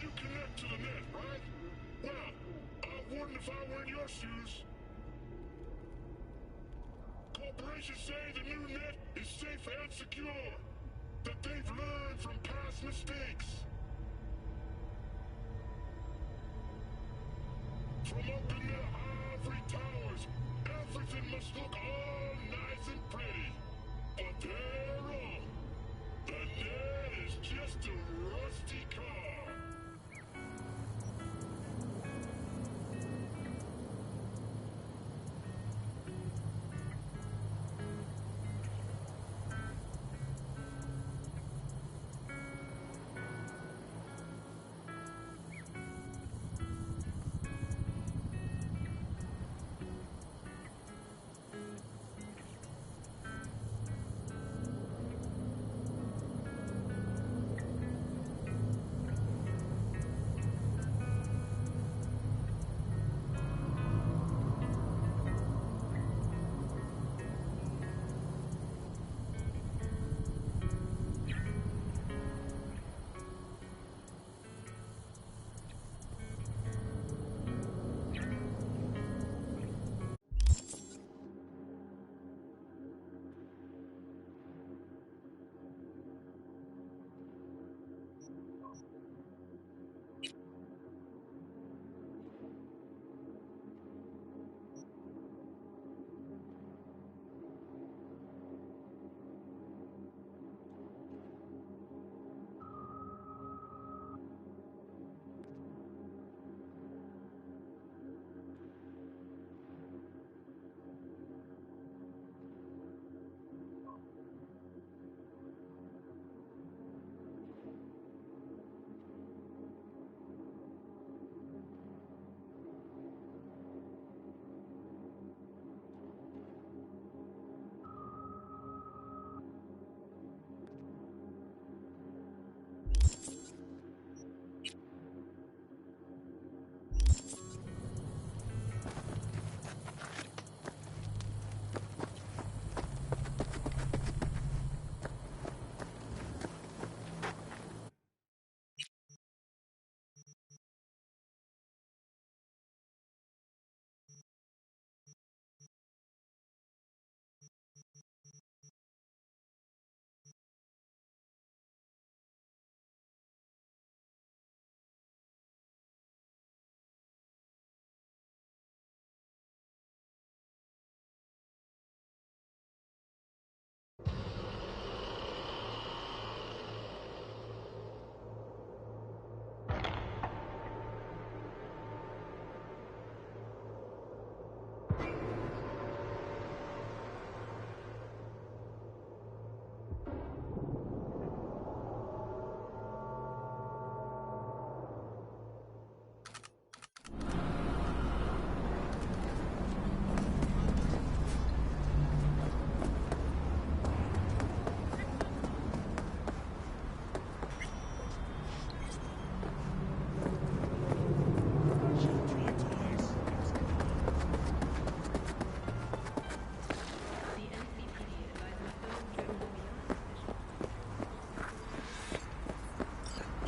You connect to the net, right? Well, I wouldn't if I were in your shoes. Corporations say the new net is safe and secure. That they've learned from past mistakes. From up in their ivory towers, everything must look all nice and pretty. But they're wrong. The net is just a rusty car.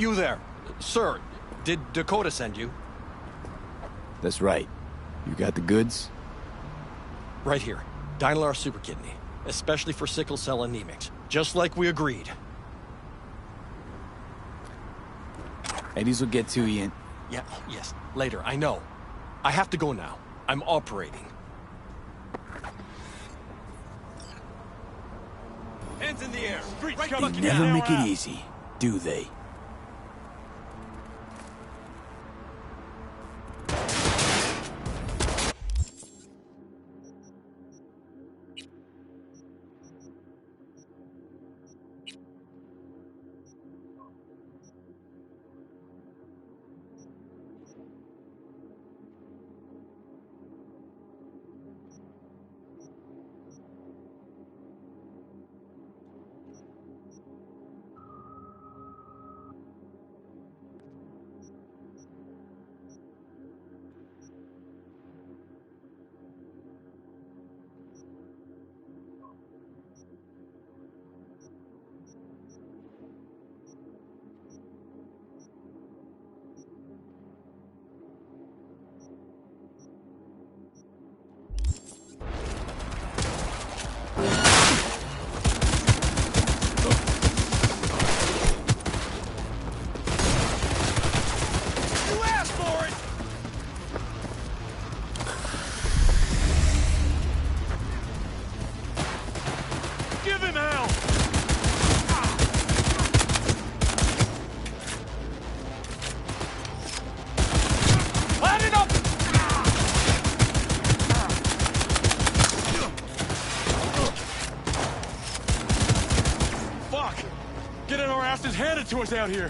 You there. Sir, did Dakota send you? That's right. You got the goods? Right here. Dynalar Super Kidney. Especially for sickle cell anemics. Just like we agreed. Eddies will get to you in... Yeah, yes. Later, I know. I have to go now. I'm operating. Hands in the air. Street They never make it easy, do they? to us out here.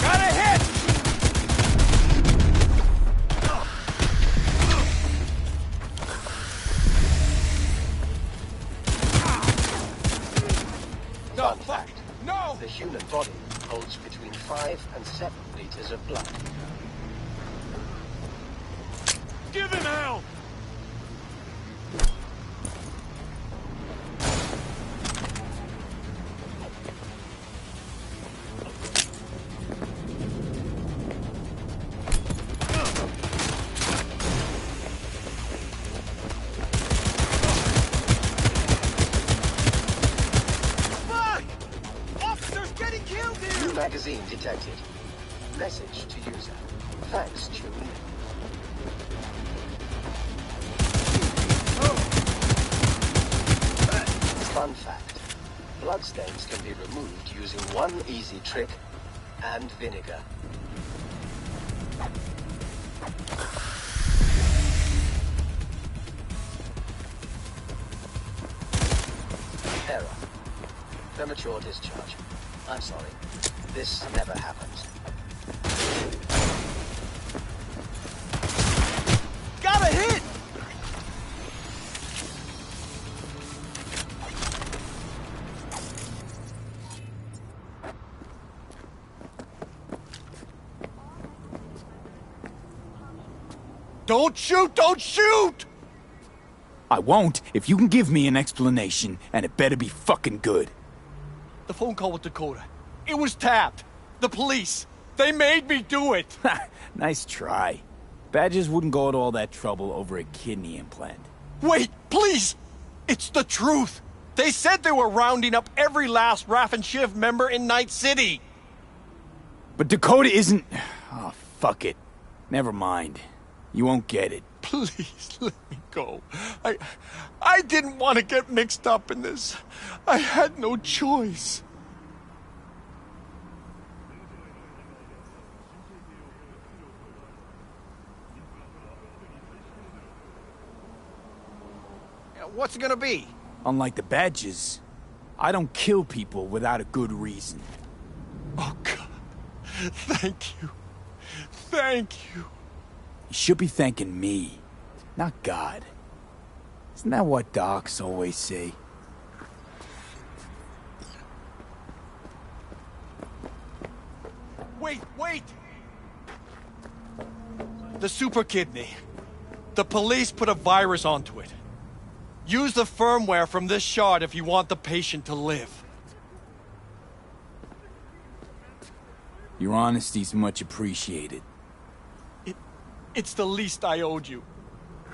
Got a hit! Fun fact. No! The human body holds between 5 and 7 liters of blood. Give him hell! Magazine detected. Message to user. Thanks, Chewie. Fun fact. Bloodstains can be removed using one easy trick and vinegar. Error. Premature discharge. I'm sorry. This never happens. Got a hit! Don't shoot! Don't shoot! I won't if you can give me an explanation, and it better be fucking good. The phone call with Dakota. It was tapped. The police. They made me do it. Nice try. Badgers wouldn't go to all that trouble over a kidney implant. Wait, please! It's the truth! They said they were rounding up every last Raff and Shiv member in Night City! But Dakota isn't... Oh, fuck it. Never mind. You won't get it. Please, let me go. I didn't want to get mixed up in this. I had no choice. What's it gonna be? Unlike the Badgers, I don't kill people without a good reason. Oh, God. Thank you. Thank you. You should be thanking me, not God. Isn't that what docs always say? Wait, wait! The super kidney. The police put a virus onto it. Use the firmware from this shard if you want the patient to live. Your honesty's much appreciated. It's the least I owed you.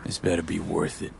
This better be worth it.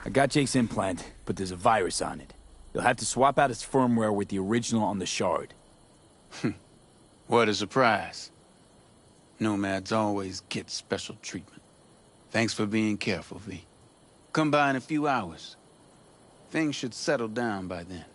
I got Jake's implant, but there's a virus on it. You'll have to swap out its firmware with the original on the shard. What a surprise. Nomads always get special treatment. Thanks for being careful, V. Come by in a few hours. Things should settle down by then.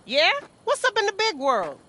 Yeah? What's up in the big world?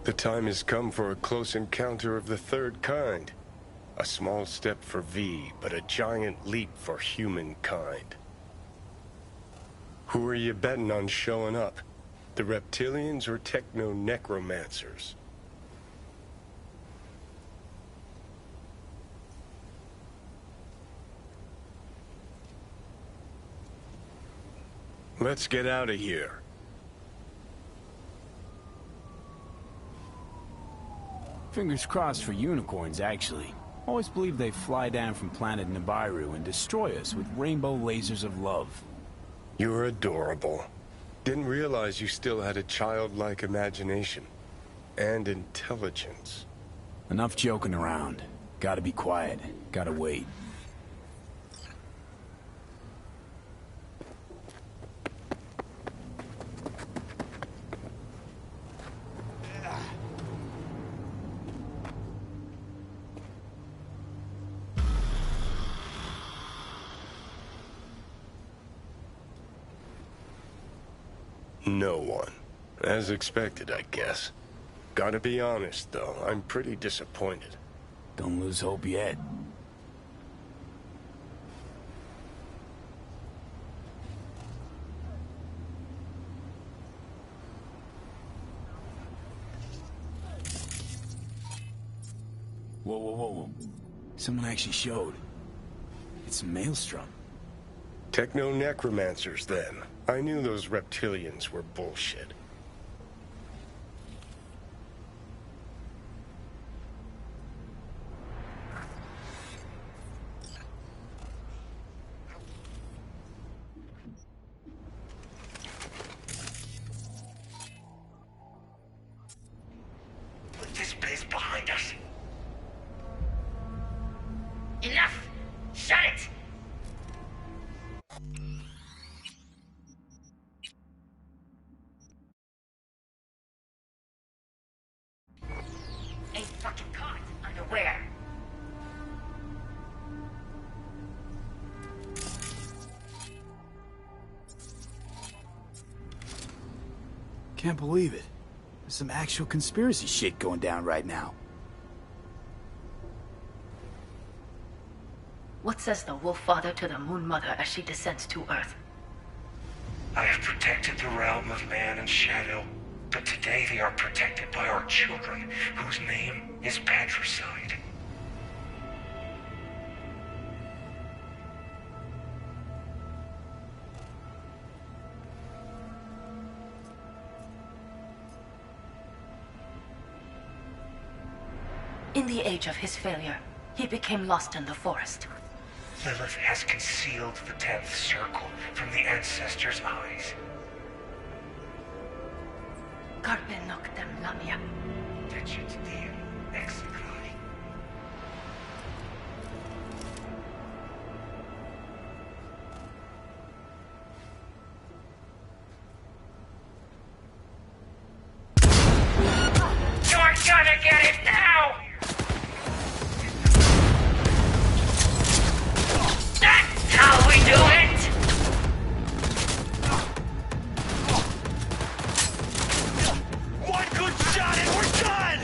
The time has come for a close encounter of the third kind. A small step for V, but a giant leap for humankind. Who are you betting on showing up? The reptilians or techno-necromancers? Let's get out of here. Fingers crossed for unicorns, actually. Always believed they fly down from planet Nibiru and destroy us with rainbow lasers of love. You're adorable. Didn't realize you still had a childlike imagination. And intelligence. Enough joking around. Gotta be quiet. Gotta wait. No one. As expected, I guess. Gotta be honest, though, I'm pretty disappointed. Don't lose hope yet. Whoa, whoa, whoa, whoa. Someone actually showed. It's a maelstrom. Techno-necromancers, then. I knew those reptilians were bullshit. Put this place behind us. Enough! Shut it! Ain't fucking caught underwear. Can't believe it. There's some actual conspiracy shit going down right now. What says the Wolf Father to the Moon Mother as she descends to Earth? I have protected the realm of man and shadow, but today they are protected by our children, whose name is patricide. In the age of his failure, he became lost in the forest. Lilith has concealed the 10th circle from the ancestors' eyes. Carpe noctem lamia. Digit diem execrai. You're gonna get it now! That's how we do it! One good shot and we're done!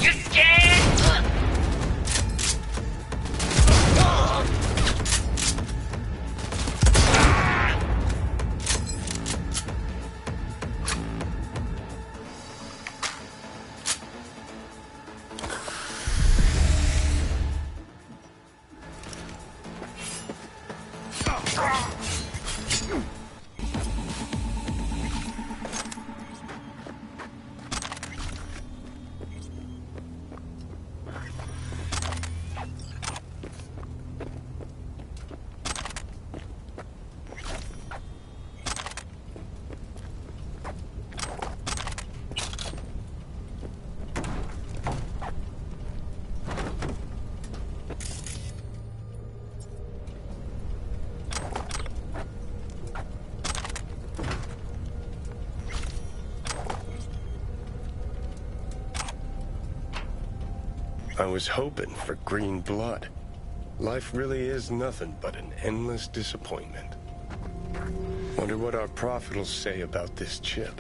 You scared? I was hoping for green blood. Life really is nothing but an endless disappointment. Wonder what our prophet will say about this chip.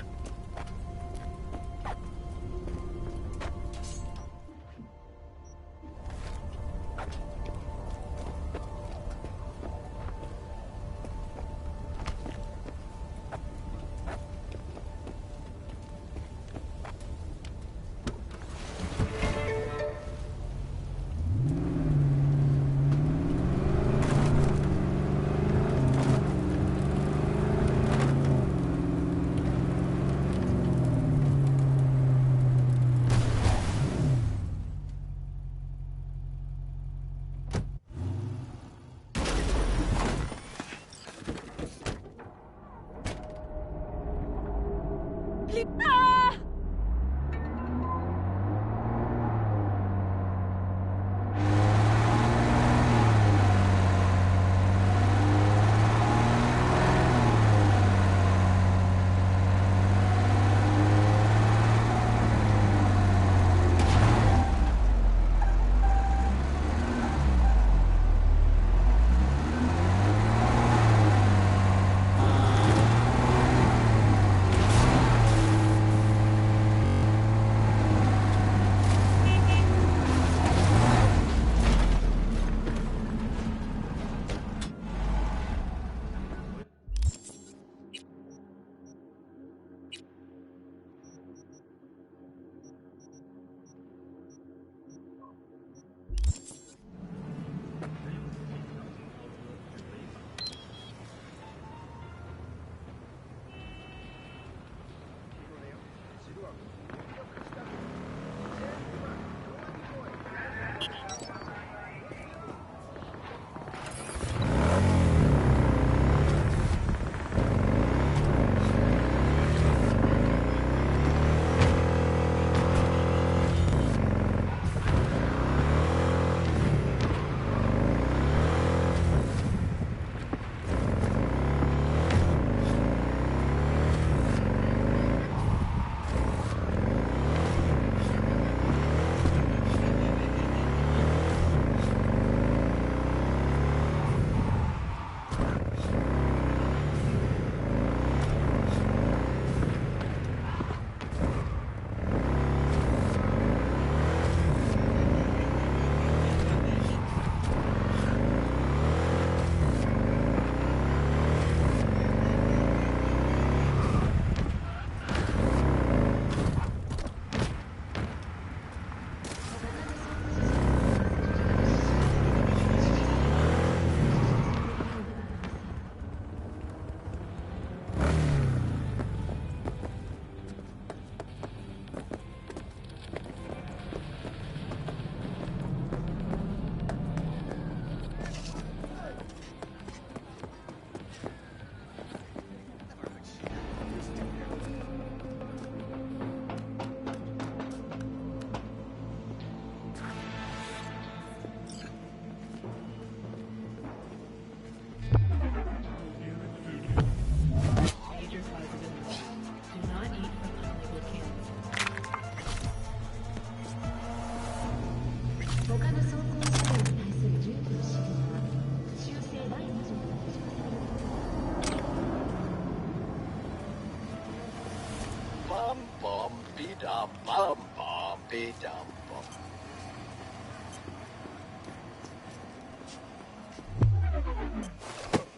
bum bum bumpy dum bum.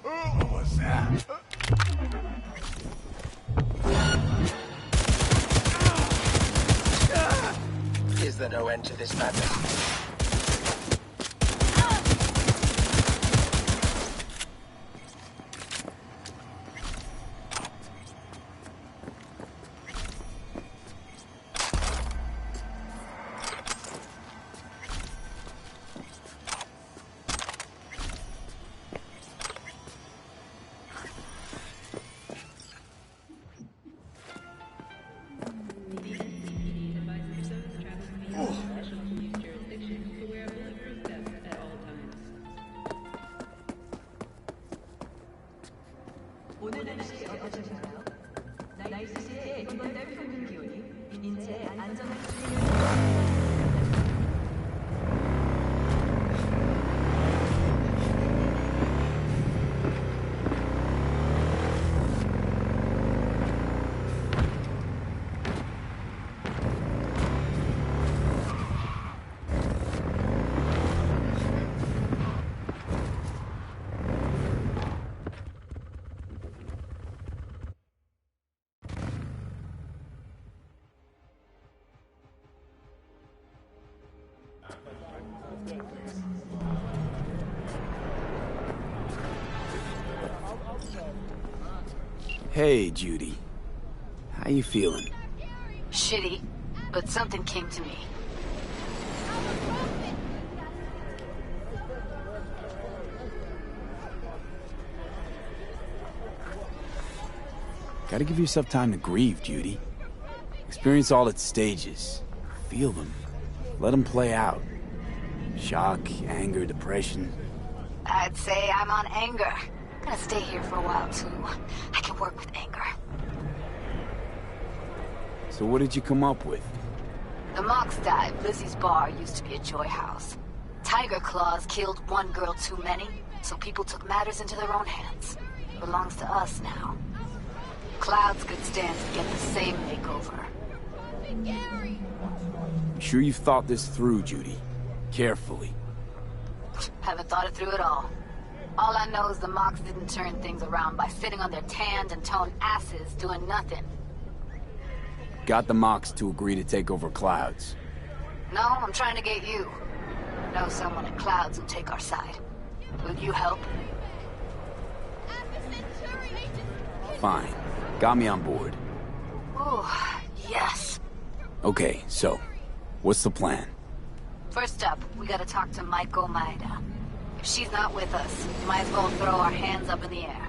What was that? Is there no end to this madness? Hey, Judy. How you feeling? Shitty, but something came to me. Gotta give yourself time to grieve, Judy. Experience all its stages. Feel them. Let them play out. Shock, anger, depression. I'd say I'm on anger. Gonna stay here for a while, too. I can work with anger. So what did you come up with? The Mox died. Lizzie's bar used to be a joy house. Tiger Claws killed one girl too many, so people took matters into their own hands. Belongs to us now. Clouds could stand to get the same makeover. I'm sure you've thought this through, Judy. Carefully. Haven't thought it through at all. All I know is the Mox didn't turn things around by sitting on their tanned and toned asses doing nothing. Got the Mox to agree to take over Clouds. No, I'm trying to get you. Know someone at Clouds who'll take our side. Will you help? Fine. Got me on board. Oh, yes. Okay, so, what's the plan? First up, we gotta talk to Maiko Maeda. If she's not with us, might as well throw our hands up in the air.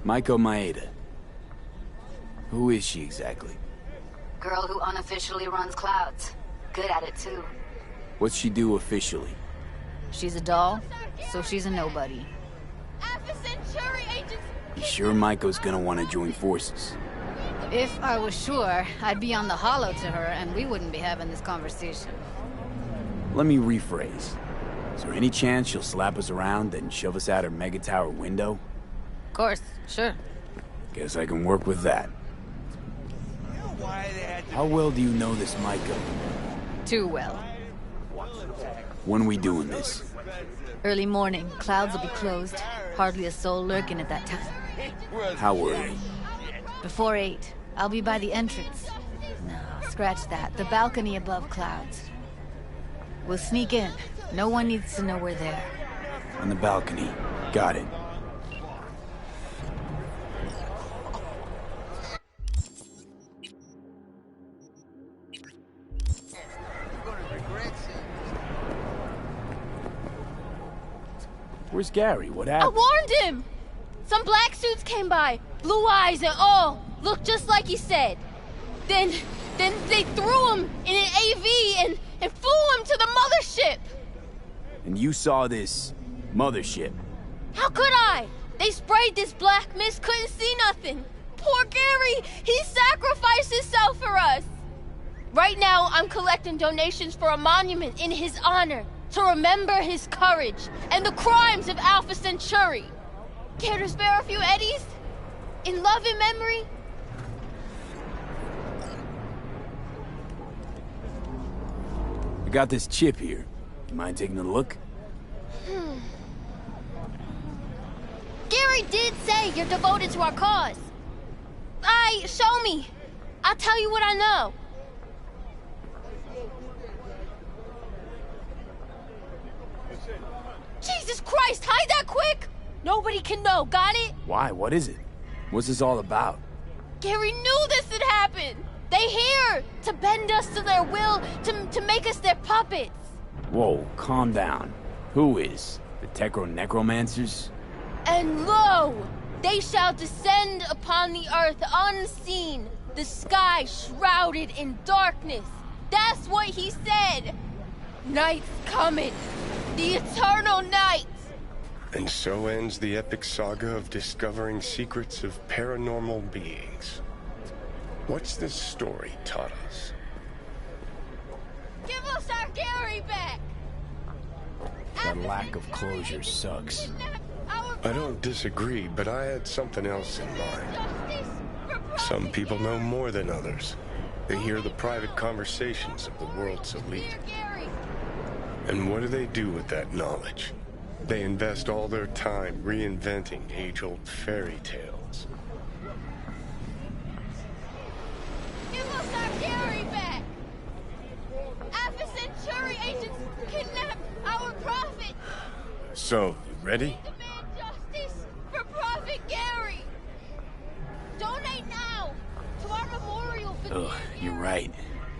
Maiko Maeda. Who is she exactly? Girl who unofficially runs Clouds. Good at it, too. What's she do officially? She's a doll, so she's a nobody. You sure Maiko's gonna want to join forces? If I was sure, I'd be on the hollow to her and we wouldn't be having this conversation. Let me rephrase. Is there any chance she'll slap us around and shove us out her mega tower window? Of course, sure. Guess I can work with that. How well do you know this Maiko? Too well. When are we doing this? Early morning, Clouds will be closed. Hardly a soul lurking at that time. How early? Before 8. I'll be by the entrance. No, scratch that. The balcony above Clouds. We'll sneak in. No one needs to know we're there. On the balcony. Got it. Where's Gary? What happened? I warned him! Some black suits came by, blue eyes and all, looked just like he said. Then they threw him in an AV and flew him to the mothership! And you saw this mothership? How could I? They sprayed this black mist, couldn't see nothing. Poor Gary, he sacrificed himself for us. Right now, I'm collecting donations for a monument in his honor, to remember his courage and the crimes of Alpha Centauri. Care to spare a few eddies? In love and memory? got this chip here. You mind taking a look? Gary did say you're devoted to our cause. Show me. I'll tell you what I know. Jesus Christ, hide that quick! Nobody can know, got it? Why? What is it? What's this all about? Gary knew this would happen! They here to bend us to their will, to make us their puppets! Whoa, calm down. Who is? The Necromancers? And lo! They shall descend upon the earth unseen, the sky shrouded in darkness. That's what he said! Night's coming! The eternal night! And so ends the epic saga of discovering secrets of paranormal beings. What's this story taught us? Give us our Gary back! That lack of closure sucks. I don't disagree, but I had something else in mind. Some people know more than others. They hear the private conversations of the world's elite. And what do they do with that knowledge? They invest all their time reinventing age-old fairy tales. Give us our Gary back! Alpha Centauri agents kidnapped our prophet! So, you ready? Demand justice for Prophet Gary! Donate now to our memorial for Ugh, you're right.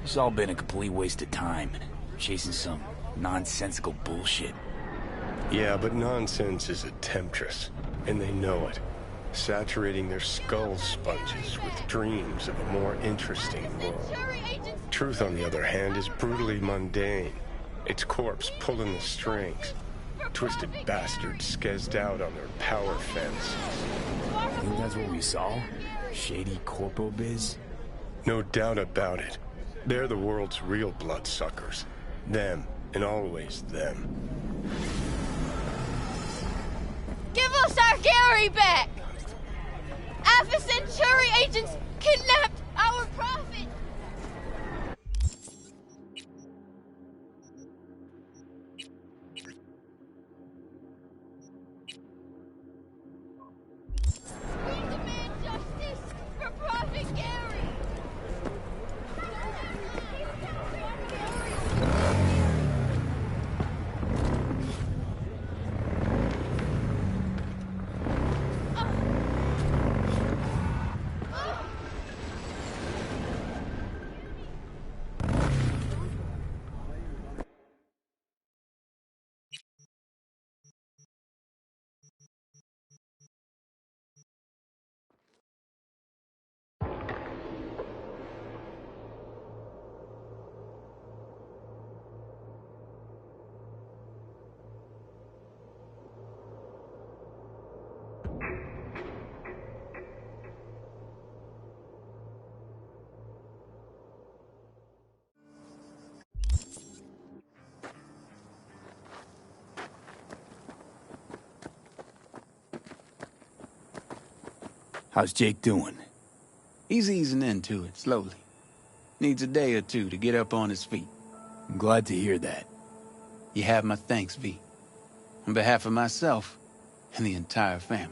It's all been a complete waste of time. Chasing some nonsensical bullshit. Yeah, but nonsense is a temptress, and they know it. Saturating their skull sponges with dreams of a more interesting world. Truth, on the other hand, is brutally mundane. Its corpse pulling the strings. Twisted bastards skezzed out on their power fence. I think that's what we saw? Shady corpo biz? No doubt about it. They're the world's real bloodsuckers. Them, and always them. Give us our Gary back! Alpha Centauri agents kidnapped our prophet! We demand justice for Prophet Gary! How's Jake doing? He's easing into it, slowly. Needs a day or two to get up on his feet. I'm glad to hear that. You have my thanks, V. On behalf of myself and the entire family.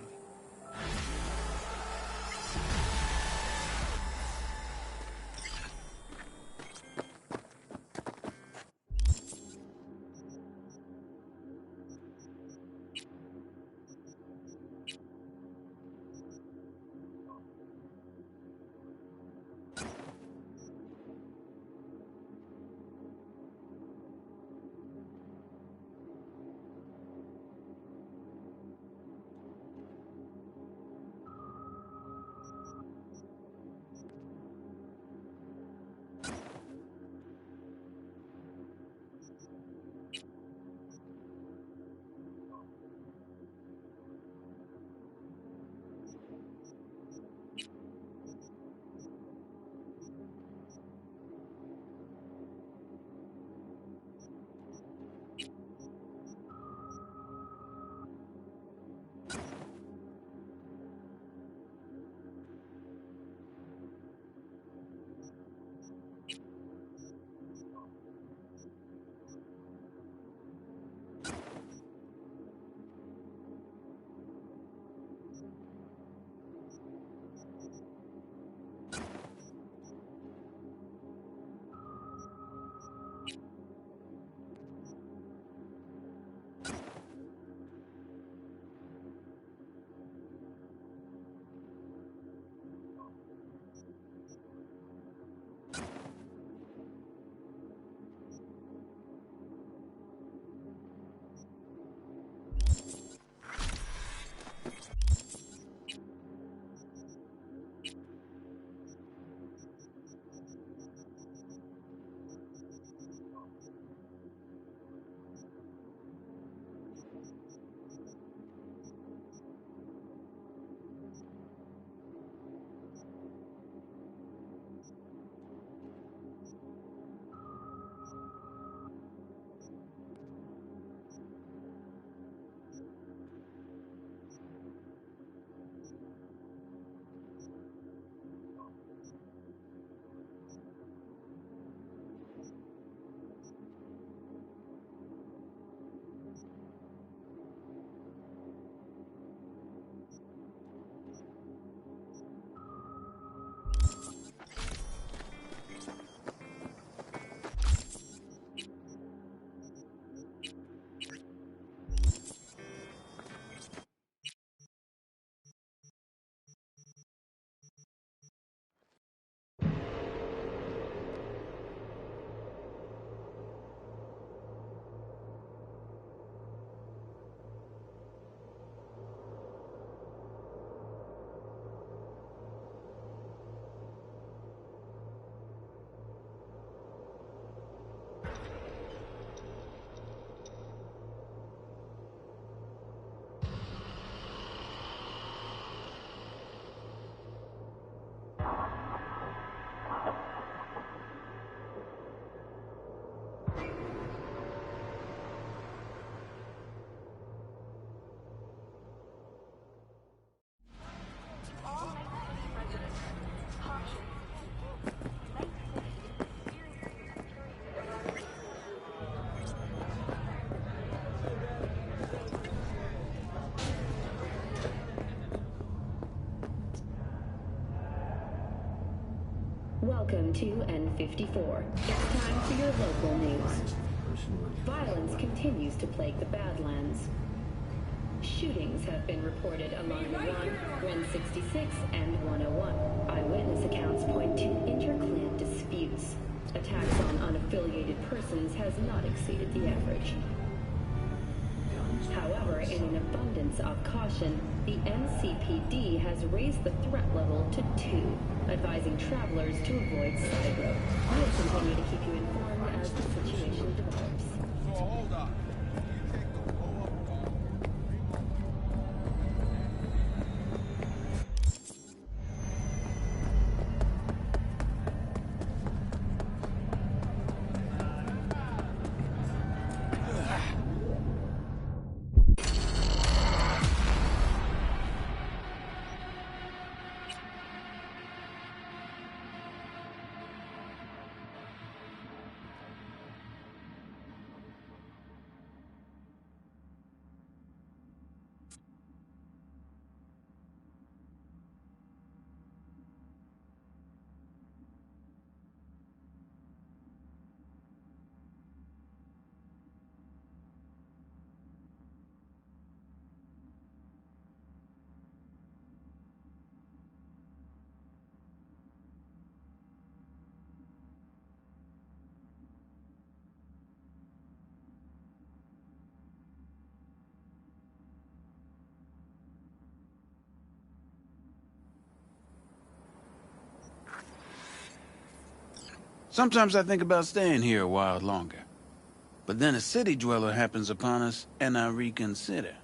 Welcome to N54. It's time for your local news. Violence continues to plague the Badlands. Shootings have been reported along the 166, and 101. Eyewitness accounts point to inter-clan disputes. Attacks on unaffiliated persons has not exceeded the average. However, in an abundance of caution, the NCPD has raised the threat level to 2, advising travelers to avoid side road. We'll continue to keep you informed as the situation develops. So hold up. Sometimes I think about staying here a while longer. But then a city dweller happens upon us, and I reconsider.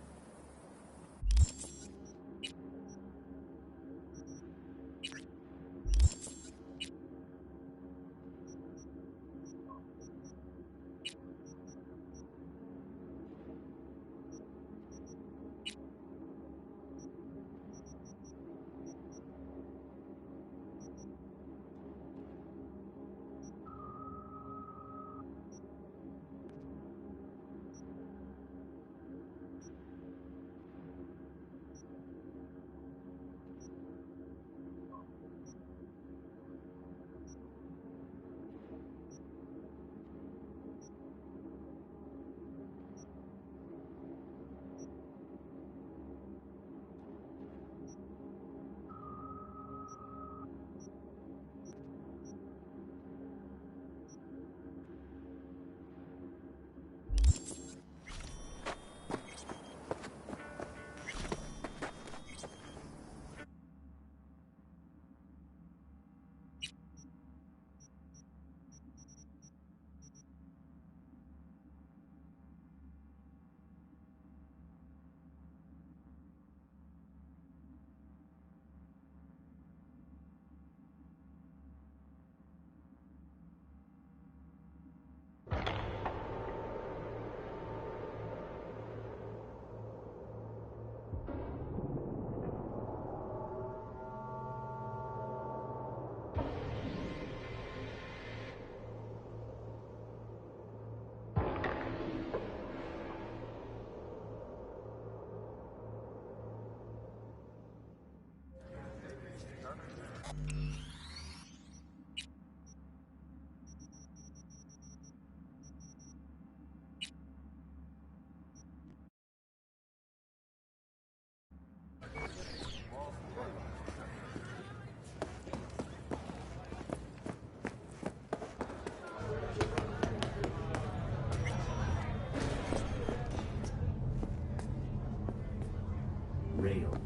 derailed.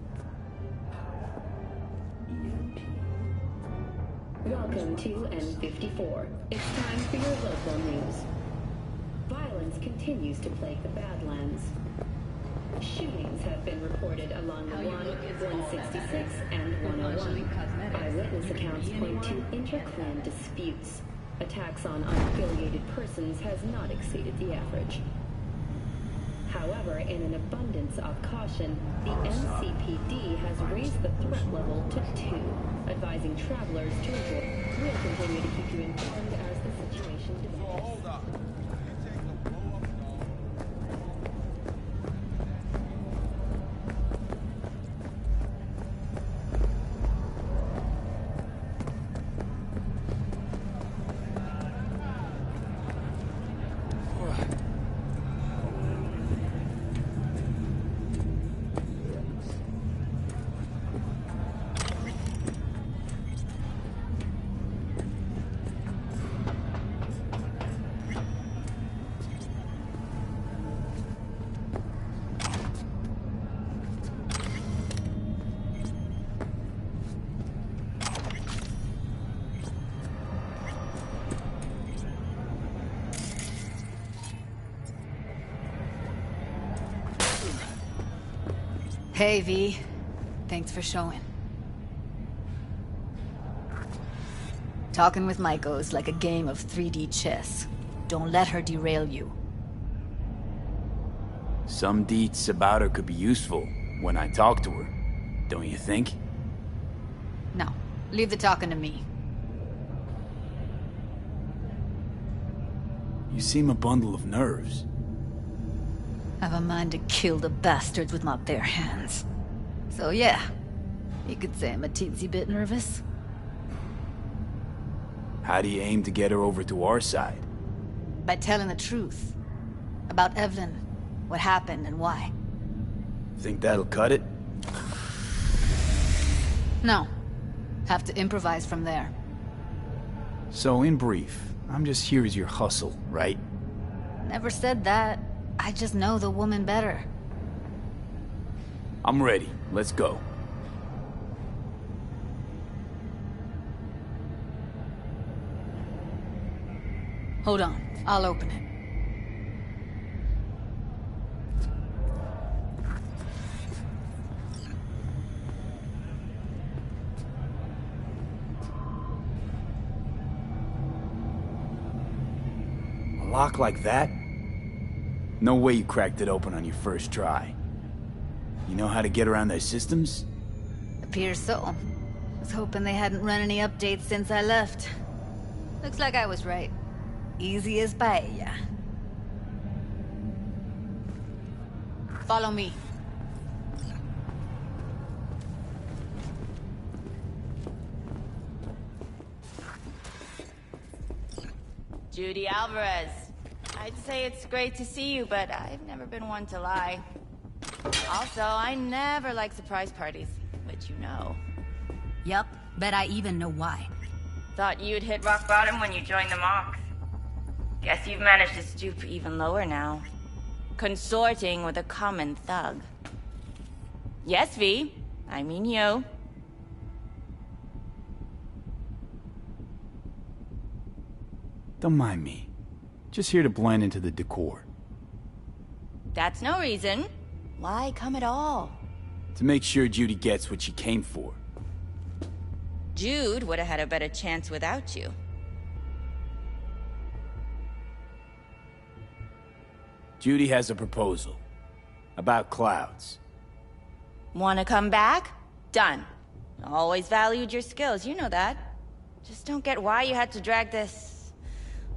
EMP. Welcome to N54. It's time for your local news. Violence continues to plague the Badlands. Shootings have been reported along the 166 and 101. Eyewitness accounts point to inter-clan disputes. Attacks on unaffiliated persons has not exceeded the average. However, in an abundance of caution, the NCPD has raised the threat level to 2, advising travelers to avoid. We'll continue to keep you informed as the situation develops. Hold up. Hey, V. Thanks for showing. Talking with Maiko's like a game of 3D chess. Don't let her derail you. Some deets about her could be useful when I talk to her, don't you think? No, leave the talking to me. You seem a bundle of nerves. I've a mind to kill the bastards with my bare hands. So yeah, you could say I'm a teensy bit nervous. How do you aim to get her over to our side? By telling the truth. About Evelyn, what happened and why. Think that'll cut it? No. Have to improvise from there. So in brief, I'm just here as your hustle, right? Never said that. I just know the woman better. I'm ready. Let's go. Hold on. I'll open it. A lock like that? No way you cracked it open on your first try. You know how to get around their systems? Appears so. Was hoping they hadn't run any updates since I left. Looks like I was right. Easy as paella. Follow me. Judy Alvarez. I'd say it's great to see you, but I've never been one to lie. Also, I never like surprise parties, but you know. Yup, bet I even know why. Thought you'd hit rock bottom when you joined the Mox. Guess you've managed to stoop even lower now. Consorting with a common thug. Yes, V. I mean you. Don't mind me. Just here to blend into the decor. That's no reason. Why come at all? To make sure Judy gets what she came for. Jude would have had a better chance without you. Judy has a proposal. About clouds. Wanna come back? Done. Always valued your skills, you know that. Just don't get why you had to drag this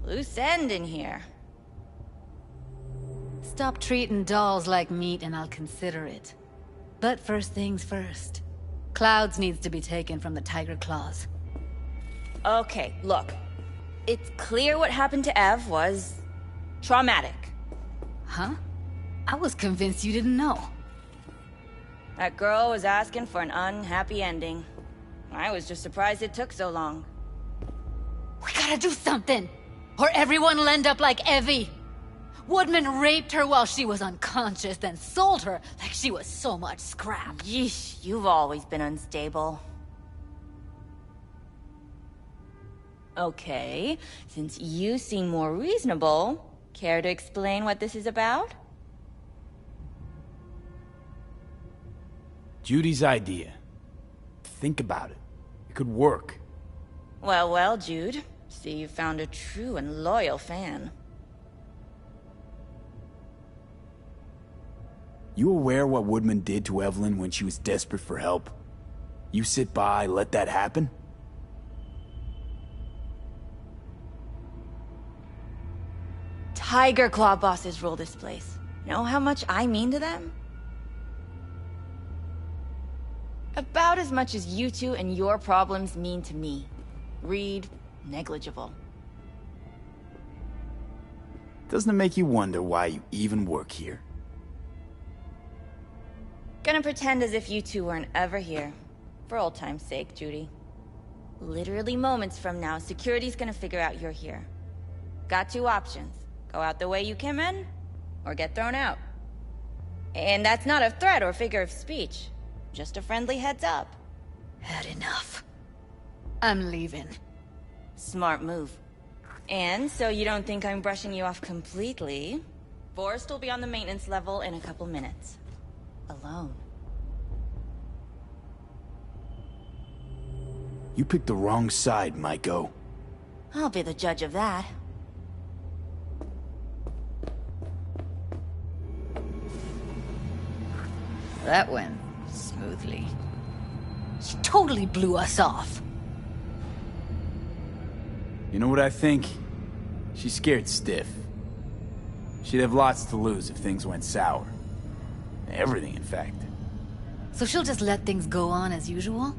loose end in here. Stop treating dolls like meat and I'll consider it. But first things first. Clouds needs to be taken from the Tiger Claws. Okay, look. It's clear what happened to Ev was traumatic. Huh? I was convinced you didn't know. That girl was asking for an unhappy ending. I was just surprised it took so long. We gotta do something! Or everyone will end up like Evie! Woodman raped her while she was unconscious, then sold her like she was so much scrap. Yeesh, you've always been unstable. Okay, since you seem more reasonable, care to explain what this is about? Judy's idea. Think about it. It could work. Well, well, Jude. See, you found a true and loyal fan. You aware what Woodman did to Evelyn when she was desperate for help? You sit by, let that happen? Tiger Claw bosses rule this place. Know how much I mean to them? About as much as you two and your problems mean to me. Read, negligible. Doesn't it make you wonder why you even work here? Gonna pretend as if you two weren't ever here. For old time's sake, Judy. Literally moments from now, security's gonna figure out you're here. Got two options. Go out the way you came in, or get thrown out. And that's not a threat or figure of speech. Just a friendly heads up. Had enough. I'm leaving. Smart move. And so you don't think I'm brushing you off completely, Forrest will be on the maintenance level in a couple minutes. Alone. You picked the wrong side, Maiko. I'll be the judge of that. That went smoothly. She totally blew us off. You know what I think? She's scared stiff. She'd have lots to lose if things went sour. Everything, in fact. So she'll just let things go on as usual?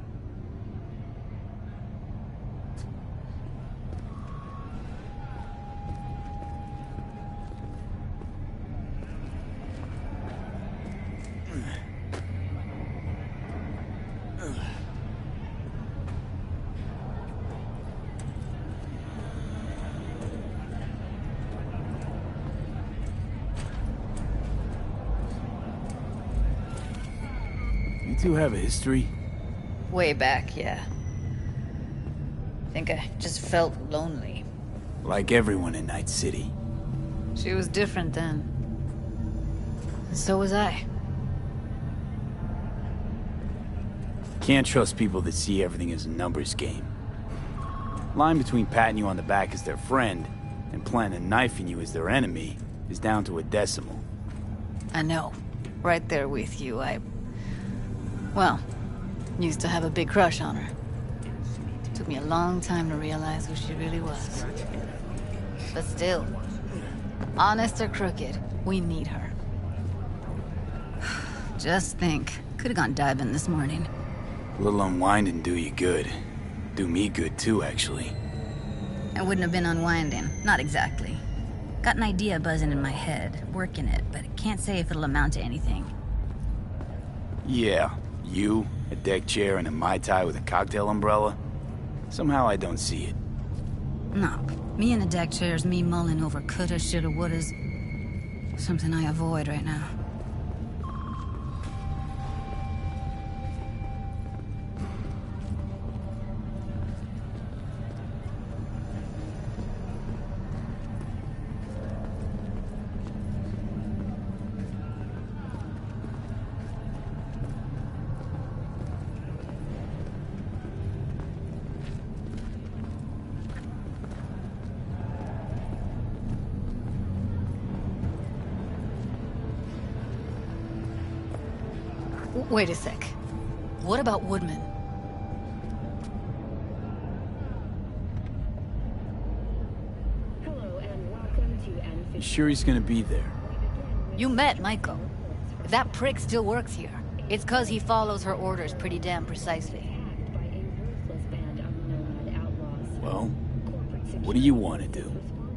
You two have a history? Way back, yeah. Think I just felt lonely. Like everyone in Night City. She was different then. And so was I. Can't trust people that see everything as a numbers game. Line between patting you on the back as their friend and planning on knifing you as their enemy is down to a decimal. I know. Right there with you, well, used to have a big crush on her. Took me a long time to realize who she really was. But still, honest or crooked, we need her. Just think, could have gone diving this morning. A little unwinding do you good. Do me good too, actually. I wouldn't have been unwinding, not exactly. Got an idea buzzing in my head, working it, but I can't say if it'll amount to anything. Yeah. You, a deck chair, and a Mai Tai with a cocktail umbrella? Somehow I don't see it. No. Me in a deck chair is me mulling over coulda, shoulda, wouldas. Something I avoid right now. Wait a sec. What about Woodman? Hello and welcome to N50. You sure he's gonna be there? You met Maiko. If that prick still works here, it's cause he follows her orders pretty damn precisely. Well, what do you want to do?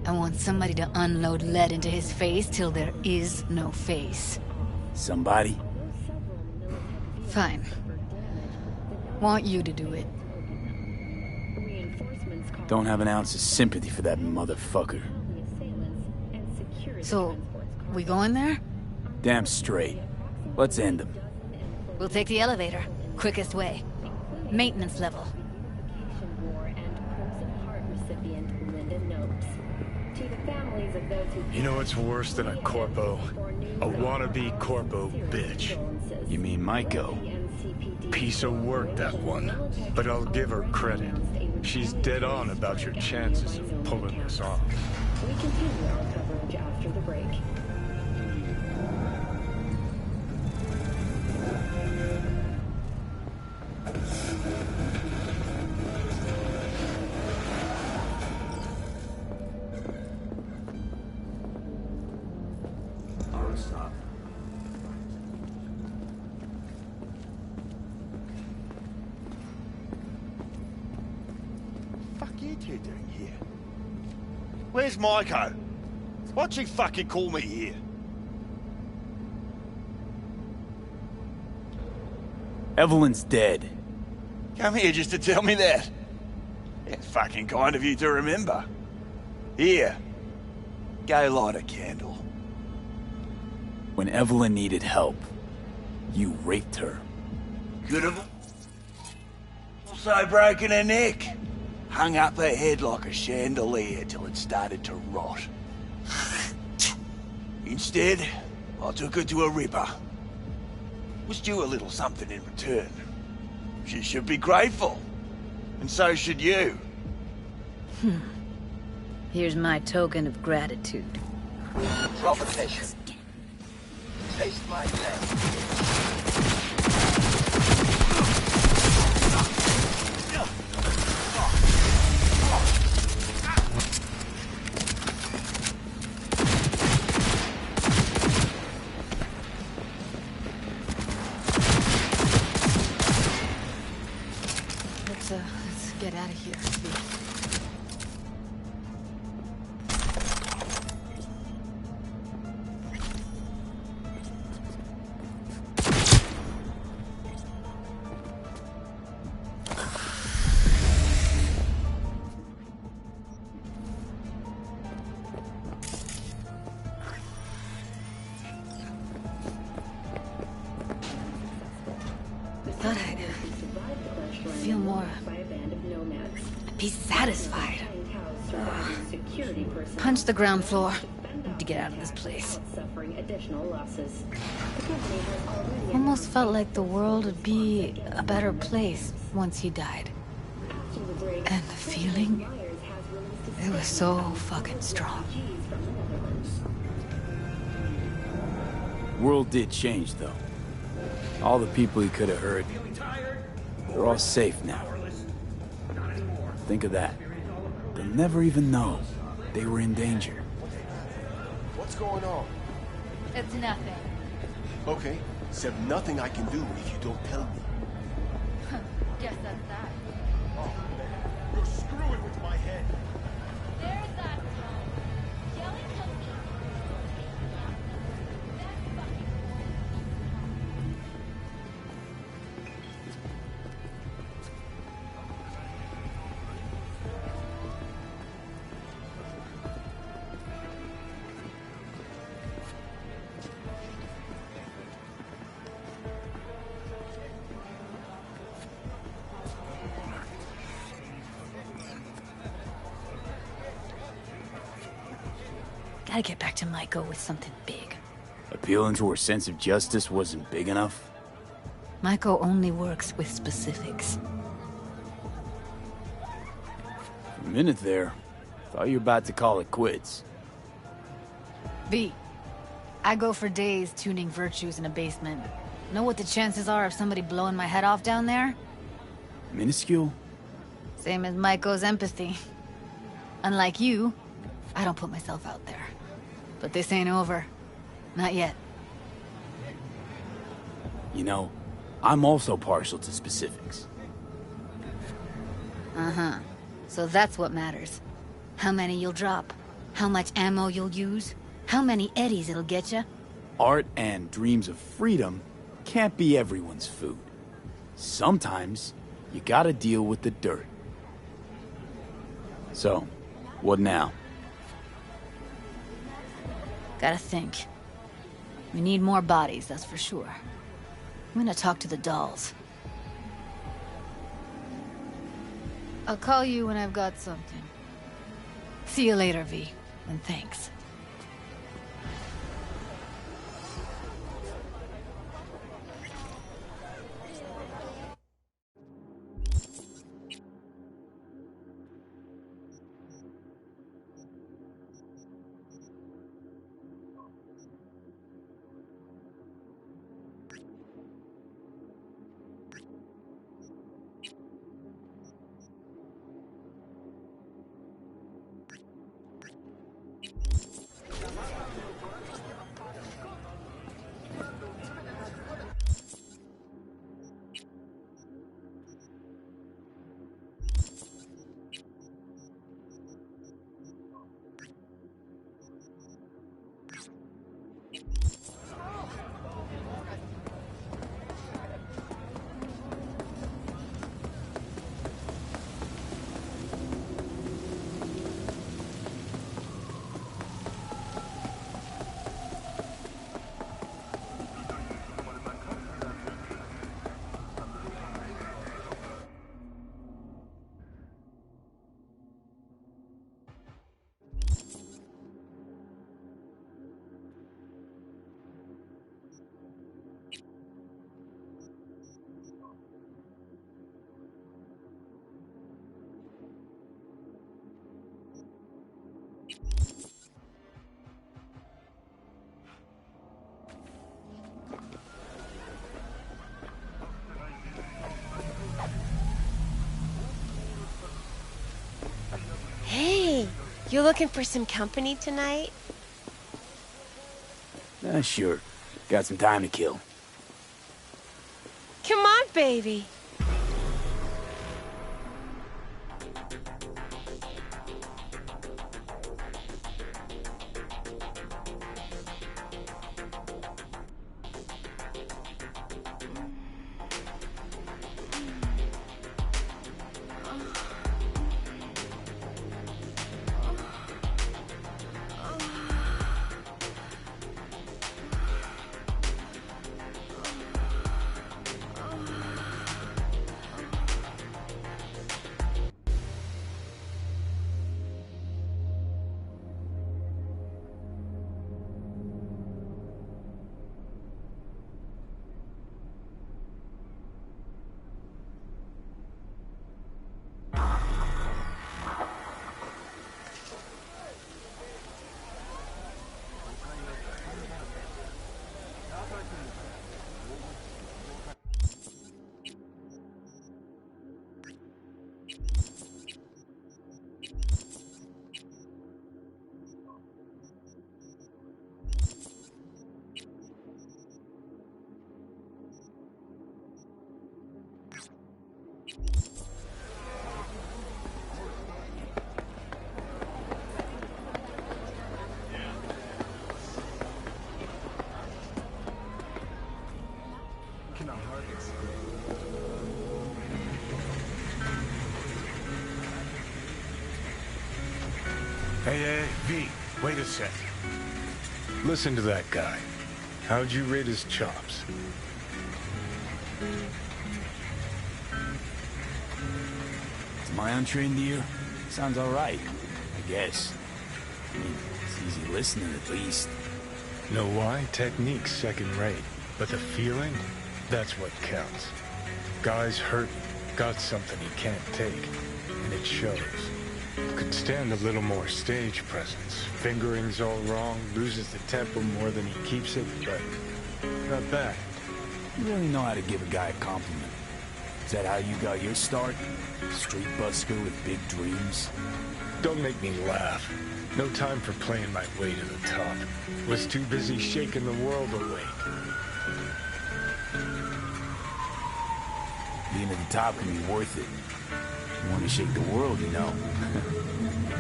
I want somebody to unload lead into his face till there is no face. Somebody? Fine. Want you to do it. Don't have an ounce of sympathy for that motherfucker. So, we going there? Damn straight. Let's end them. We'll take the elevator. Quickest way. Maintenance level. You know what's worse than a corpo? A wannabe corpo bitch. You mean Maiko? Piece of work, that one. But I'll give her credit. She's dead on about your chances of pulling this off. We continue our coverage after the break. Doing here? Where's Maiko? Why'd she fucking call me here? Evelyn's dead. Come here just to tell me that? It's fucking kind of you to remember. Here. Go light a candle. When Evelyn needed help, you raped her. Could have also broken her neck. Hung up her head like a chandelier till it started to rot. Instead, I took her to a ripper. Was due a little something in return. She should be grateful. And so should you. Here's my token of gratitude. Provocation. Taste my pain. Let's get out of here. Thought I'd feel more. Be satisfied. Punch the ground floor. Need to get out of this place. Almost felt like the world would be a better place once he died. And the feeling, it was so fucking strong. World did change, though. All the people he could have hurt, they're all safe now. Think of that. They'll never even know they were in danger. What's going on? It's nothing. Okay, except nothing I can do if you don't tell me. Guess that's that. Oh, man. You're screwing with my head. There's that tone. Yelling at me. Gotta get back to Maiko with something big. Appealing to her sense of justice wasn't big enough? Maiko only works with specifics. For a minute there, thought you were about to call it quits. V, I go for days tuning virtues in a basement. Know what the chances are of somebody blowing my head off down there? Minuscule? Same as Maiko's empathy. Unlike you, I don't put myself out there. But this ain't over. Not yet. You know, I'm also partial to specifics. Uh-huh. So that's what matters. How many you'll drop. How much ammo you'll use. How many eddies it'll get you. Art and dreams of freedom can't be everyone's food. Sometimes, you gotta deal with the dirt. So, what now? Gotta think. We need more bodies, that's for sure. I'm gonna talk to the dolls. I'll call you when I've got something. See you later, V, and thanks. You looking for some company tonight? Sure. Got some time to kill. Come on, baby. Hey, V, wait a sec. Listen to that guy. How'd you rate his chops? To my untrained ear, sounds alright, I guess. I mean, it's easy listening at least. Know why? Technique's second rate. But the feeling? That's what counts. Guy's hurting, got something he can't take, and it shows. Could stand a little more stage presence. Fingering's all wrong, loses the tempo more than he keeps it, but not bad. You really know how to give a guy a compliment. Is that how you got your start? Street busker with big dreams? Don't make me laugh. No time for playing my way to the top. Was too busy shaking the world awake. Being at the top can be worth it. You want to shake the world, you know.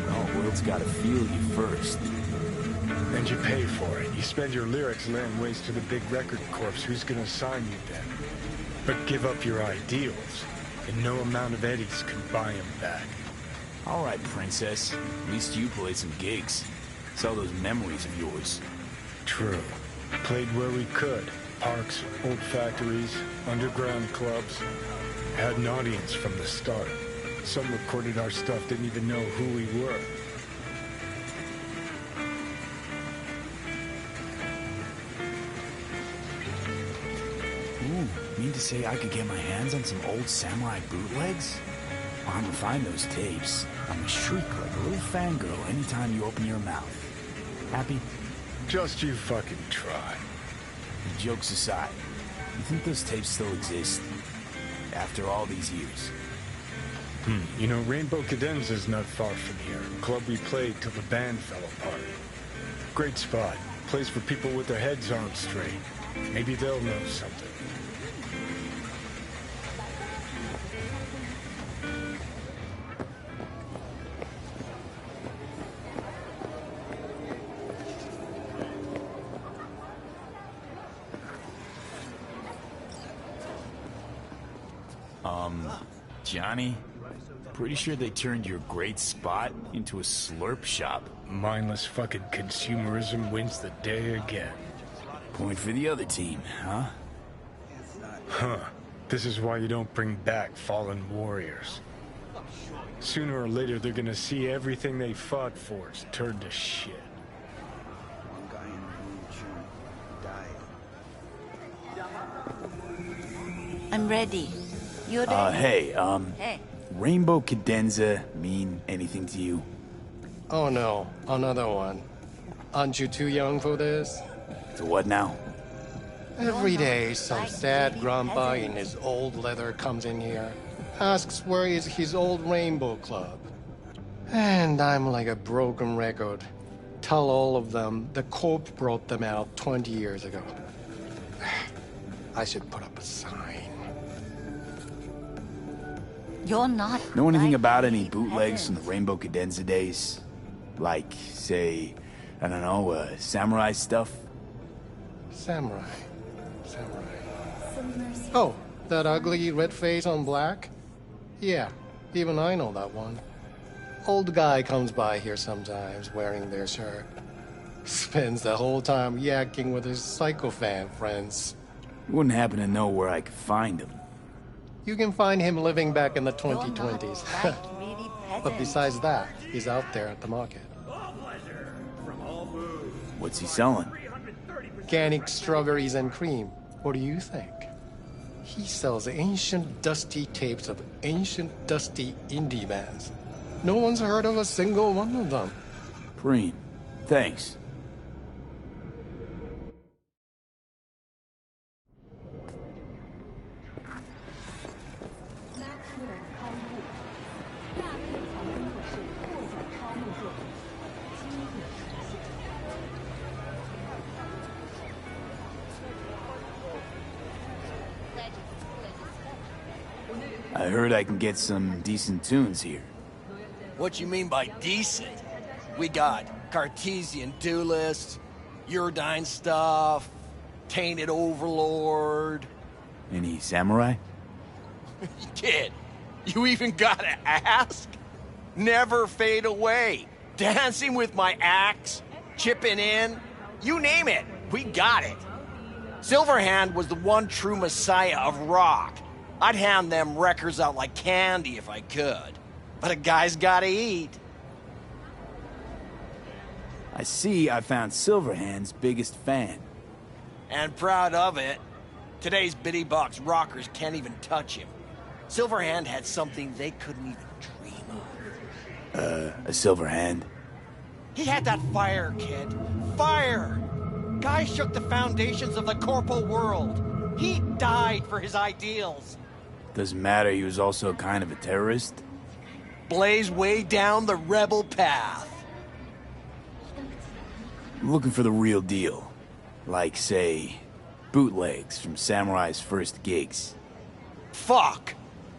Well, the world's got to feel you first. And you pay for it. You spend your lyrics laying waste to the big record corps. Who's gonna sign you then? But give up your ideals, and no amount of eddies can buy them back. All right, princess. At least you played some gigs. Sell those memories of yours. True. Played where we could. Parks, old factories, underground clubs. Had an audience from the start. Some recorded our stuff, didn't even know who we were. Ooh, mean to say I could get my hands on some old samurai bootlegs? Well, I'm gonna find those tapes. I'm gonna shriek like a little fangirl anytime you open your mouth. Happy? Just you fucking try. Jokes aside, you think those tapes still exist? After all these years? You know, Rainbow Cadenza's not far from here. Club we played till the band fell apart. Great spot. Place for people with their heads on straight. Maybe they'll know something. Johnny? Pretty sure they turned your great spot into a slurp shop. Mindless fucking consumerism wins the day again. Point for the other team, huh? Huh. This is why you don't bring back fallen warriors. Sooner or later, they're gonna see everything they fought for is turned to shit. I'm ready. You ready? Hey, Hey. Rainbow Cadenza mean anything to you? Oh no, another one. Aren't you too young for this? To what now? Every day, some sad grandpa in his old leather comes in here, asks where is his old rainbow club. And I'm like a broken record. Tell all of them the Corp brought them out 20 years ago. I should put up a sign. You're not. Know anything about any bootlegs from the Rainbow Cadenza days? Like, say, I don't know, samurai stuff? Samurai. Oh, that ugly red face on black? Yeah, even I know that one. Old guy comes by here sometimes wearing their shirt. Spends the whole time yakking with his psychofan friends. Wouldn't happen to know where I could find him. You can find him living back in the 2020s. But besides that, he's out there at the market. What's he selling? Organic strawberries and cream. What do you think? He sells ancient, dusty tapes of ancient, dusty indie bands. No one's heard of a single one of them. Preem, thanks. I heard I can get some decent tunes here. What you mean by decent? We got Cartesian Duelist, Uridine stuff, Tainted Overlord. Any samurai? Kid, you even gotta ask? Never Fade Away, Dancing with My Axe, Chipping In, you name it, we got it. Silverhand was the one true messiah of rock. I'd hand them records out like candy if I could. But a guy's gotta eat. I see I found Silverhand's biggest fan. And proud of it. Today's bitty box rockers can't even touch him. Silverhand had something they couldn't even dream of. A Silverhand? He had that fire, kid. Fire! Guy shook the foundations of the corporal world. He died for his ideals. Doesn't matter, he was also kind of a terrorist. Blaze way down the rebel path. I'm looking for the real deal. Like, say, bootlegs from Samurai's first gigs. Fuck!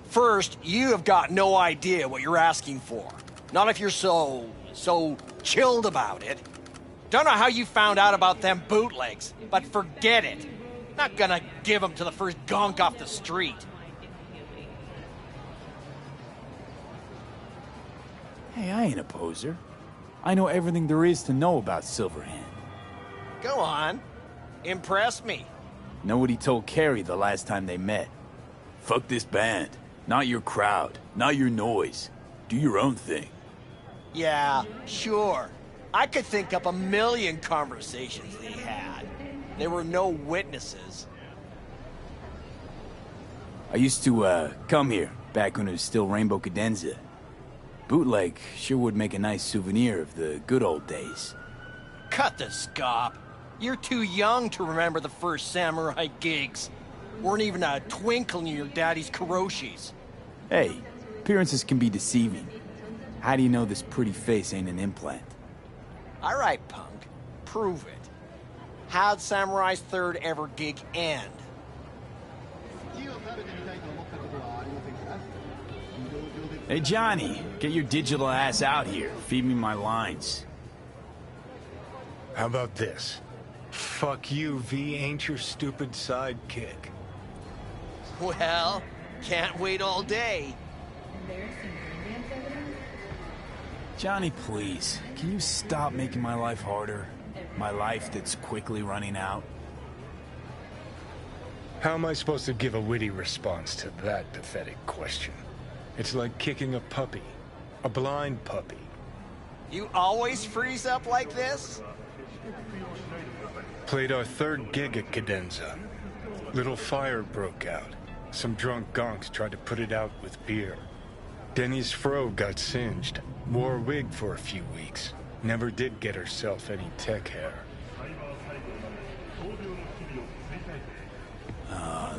First, you have got no idea what you're asking for. Not if you're so chilled about it. Don't know how you found out about them bootlegs, but forget it. Not gonna give them to the first gonk off the street. Hey, I ain't a poser. I know everything there is to know about Silverhand. Go on. Impress me. Know what he told Carrie the last time they met? Fuck this band. Not your crowd. Not your noise. Do your own thing. Yeah, sure. I could think up a million conversations they had. There were no witnesses. I used to, come here, back when it was still Rainbow Cadenza. Bootleg sure would make a nice souvenir of the good old days. Cut the scop. You're too young to remember the first samurai gigs. Weren't even a twinkle in your daddy's karoshis. Hey, appearances can be deceiving. How do you know this pretty face ain't an implant? All right, punk. Prove it. How'd Samurai's third ever gig end? Hey, Johnny, get your digital ass out here. Feed me my lines. How about this? Fuck you, V ain't your stupid sidekick. Well, can't wait all day. Johnny, please, can you stop making my life harder? My life that's quickly running out? How am I supposed to give a witty response to that pathetic question? It's like kicking a puppy. A blind puppy. You always freeze up like this? Played our third gig at Cadenza. Little fire broke out. Some drunk gonks tried to put it out with beer. Denny's fro got singed. Wore a wig for a few weeks. Never did get herself any tech hair.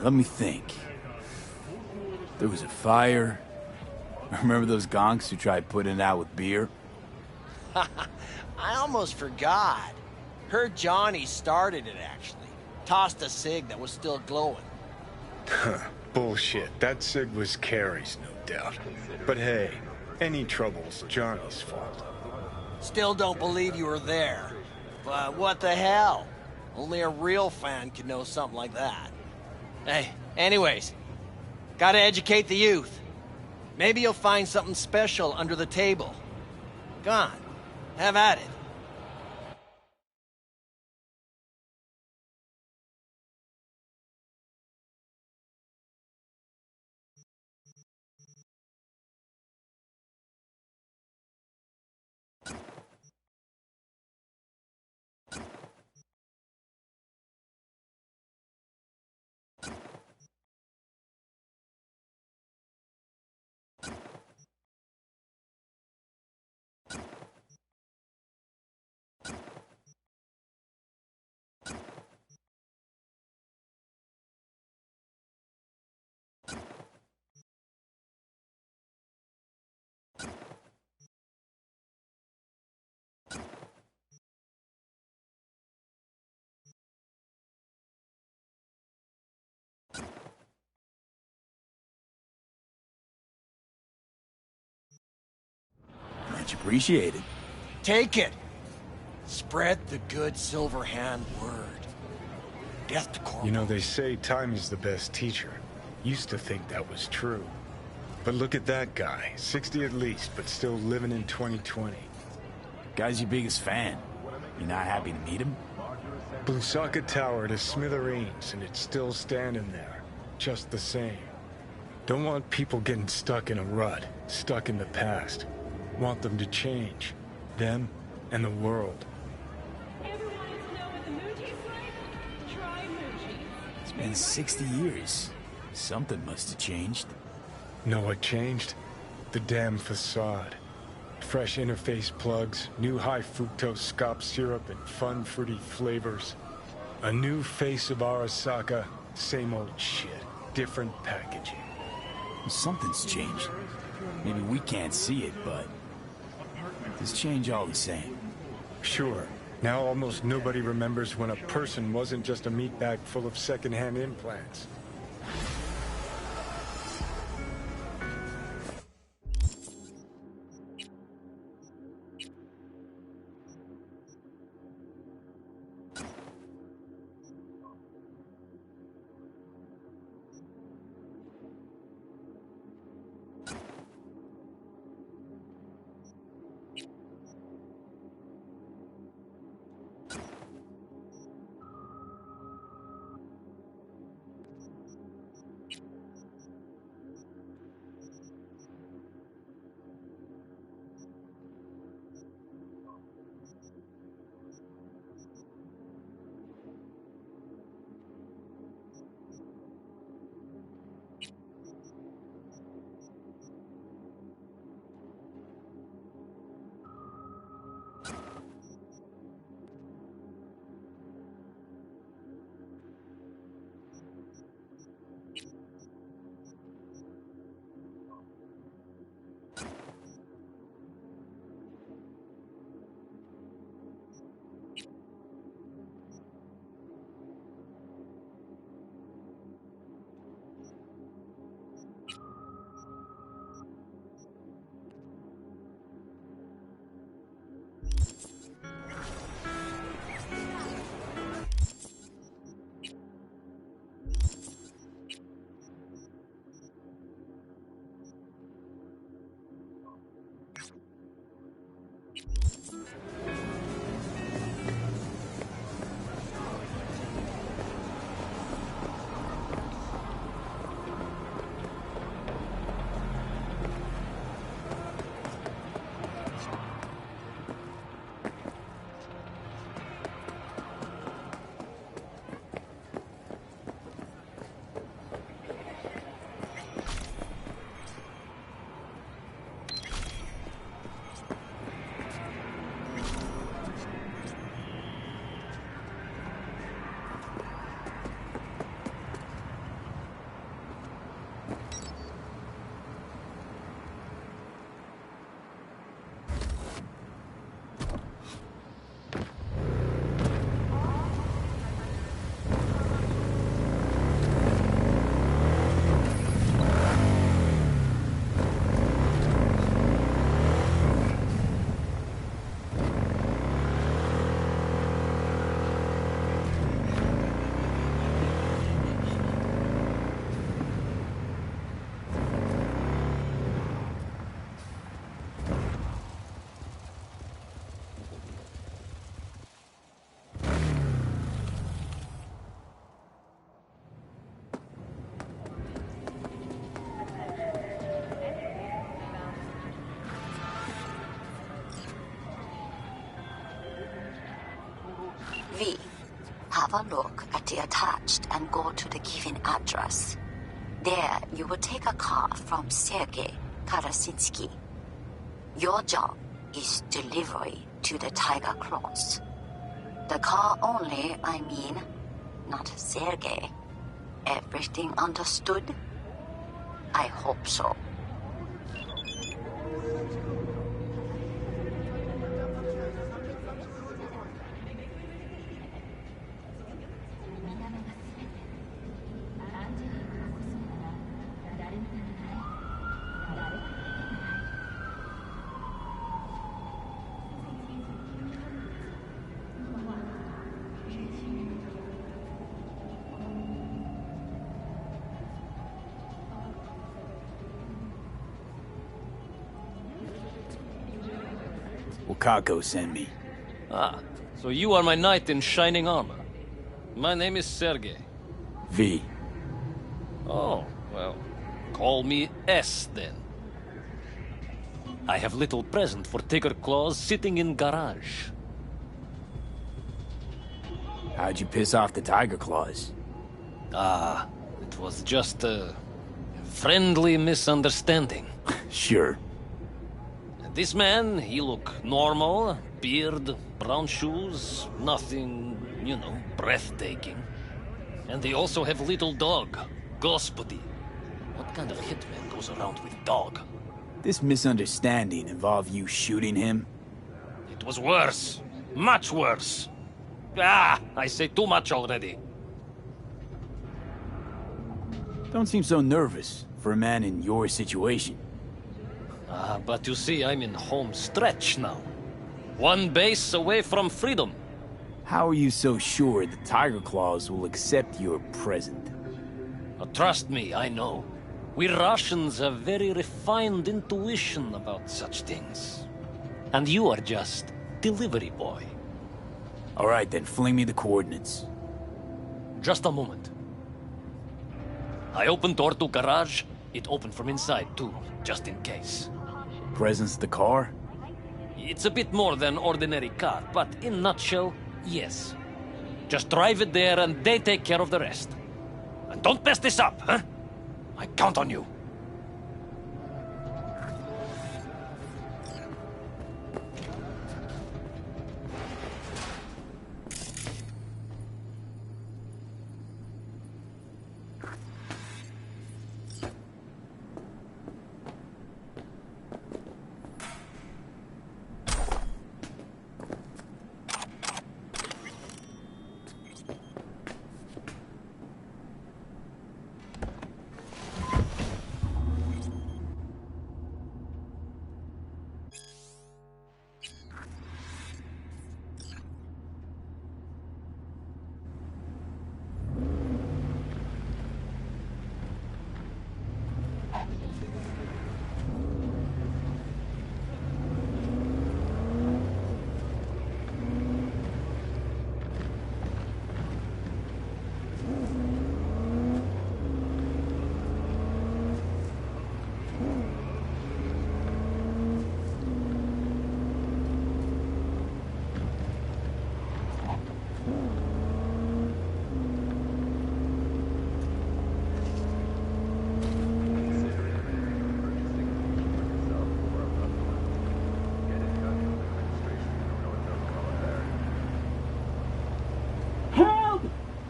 Let me think. There was a fire. Remember those gonks who tried putting it out with beer? I almost forgot. Heard Johnny started it, actually. Tossed a cig that was still glowing. Bullshit. That cig was Carrie's, no doubt. But hey, any trouble's Johnny's fault. Still don't believe you were there. But what the hell? Only a real fan could know something like that. Hey, anyways, gotta educate the youth. Maybe you'll find something special under the table. Go on, have at it. Much appreciated. Take it. Spread the good silver hand word. Death to Corporal. You know, they say time is the best teacher. Used to think that was true. But look at that guy. 60 at least, but still living in 2020. Guy's your biggest fan. You not happy to meet him? Blusaka Tower to smithereens, and it's still standing there. Just the same. Don't want people getting stuck in a rut, stuck in the past. Want them to change. Them and the world. It's been 60 years. Something must have changed. Know what changed? The damn facade. Fresh interface plugs, new high fructose scop syrup, and fun fruity flavors. A new face of Arasaka, same old shit, different packaging. Something's changed. Maybe we can't see it, but there's change all the same. Sure. Now almost nobody remembers when a person wasn't just a meat bag full of secondhand implants. have a look at the attached and go to the given address. There, you will take a car from Sergei Karasitsky. Your job is delivery to the Tiger Claws. The car only, I mean, not Sergei. Everything understood? I hope so. Kako sent me. Ah, so you are my knight in shining armor. My name is Sergei. V. Oh, well, call me S then. I have little present for Tiger Claws sitting in garage. How'd you piss off the Tiger Claws? Ah, it was just a friendly misunderstanding. Sure. This man, he look normal, beard, brown shoes, nothing, you know, breathtaking. And they also have little dog, Господи. What kind of hitman goes around with dog? This misunderstanding involved you shooting him? It was worse. Much worse. Ah, I say too much already. Don't seem so nervous for a man in your situation. Ah, but you see, I'm in home stretch now. One base away from freedom. How are you so sure the Tiger Claws will accept your present? Trust me, I know. We Russians have very refined intuition about such things. And you are just delivery boy. All right, then fling me the coordinates. Just a moment. I opened door to garage. It opened from inside too, just in case. Presence the car? It's a bit more than ordinary car, but in nutshell, yes. Just drive it there and they take care of the rest. And don't mess this up, huh? I count on you.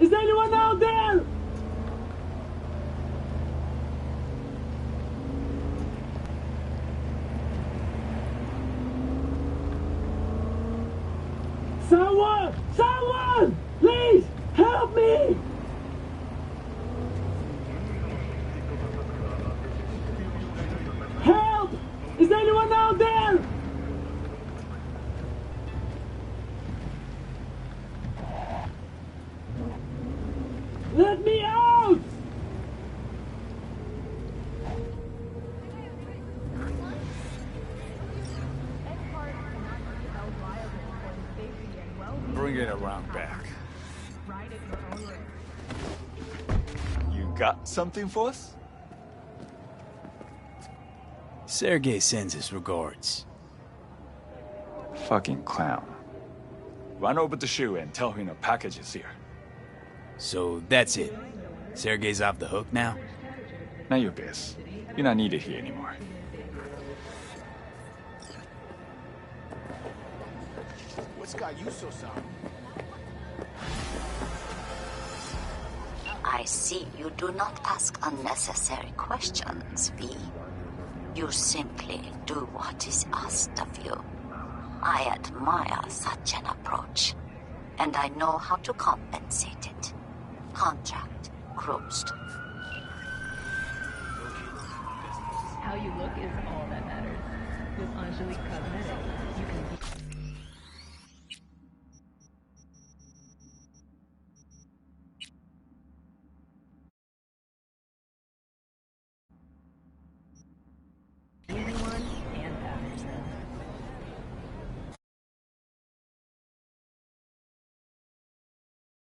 Is anyone out there? Someone! Someone! Please! Help me! Help! Is anyone out there? Let me out! Bring it around back. You got something for us? Sergei sends his regards. Fucking clown. Run over to Shu and tell him a package is here. So that's it. Sergei's off the hook now? Now your biz. You're not needed here anymore. What's got you so sour? I see you do not ask unnecessary questions, V. You simply do what is asked of you. I admire such an approach, and I know how to compensate it. Contract closed. How you look is all that matters. With Angelique Cosmetics, you can...